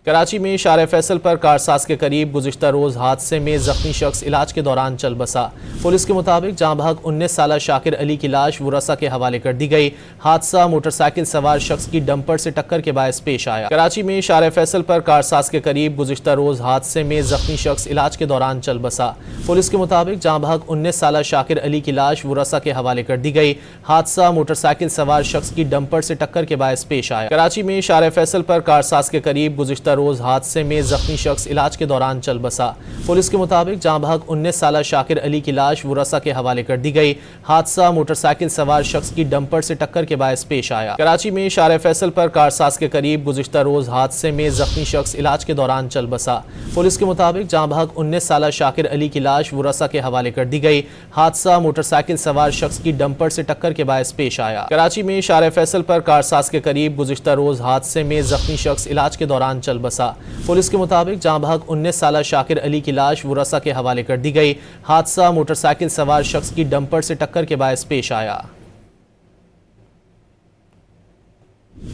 کراچی میں شارع فیصل پر کارساز کے قریب گزشتہ روز حادثے میں زخمی شخص علاج کے دوران چل بسا۔ پولیس کے مطابق جاں بحق 19 سالہ شاکر علی کی لاش ورثاء کے حوالے کر دی گئی۔ حادثہ موٹر سائیکل سوار شخص کی ڈمپر سے ٹکر کے باعث پیش آیا۔ کراچی میں شارع فیصل پر کارساز کے قریب گزشتہ روز حادثے میں زخمی شخص علاج کے دوران چل بسا۔ پولیس کے مطابق جاں بحق 19 سالہ شاکر علی کی لاش ورثاء کے حوالے کر دی گئی۔ حادثہ موٹر سائیکل سوار شخص کی ڈمپر سے ٹکر کے باعث پیش آیا۔ کراچی میں شارع فیصل پر کارساز کے قریب گزشتہ روز حادثے میں زخمی شخص علاج کے دوران چل بسا۔ پولیس کے مطابق جاں بحق 19 سالہ شاکر علی کی لاش ورثاء کے حوالے کر دی گئی۔ حادثہ موٹر سائیکل سوار شخص کی ڈمپر سے ٹکر کے باعث پیش آیا۔ کراچی میں شارع فیصل پر کارساز کے قریب گزشتہ روز حادثے میں زخمی شخص علاج کے دوران چل بسا۔ پولیس کے مطابق جاں بحق 19 سالہ شاکر علی کی لاش ورثاء کے حوالے کر دی گئی۔ حادثہ موٹر سائیکل سوار شخص کی ڈمپر سے ٹکر کے باعث پیش آیا۔ کراچی میں شارع فیصل پر کارساز کے قریب گزشتہ روز حادثے میں زخمی شخص علاج کے دوران چل بسا۔ پولیس کے مطابق جاں بحق 19 سالہ شاکر علی کی لاش ورثاء کے حوالے کر دی گئی۔ حادثہ موٹر سائیکل سوار شخص کی ڈمپر سے ٹکر کے باعث پیش آیا۔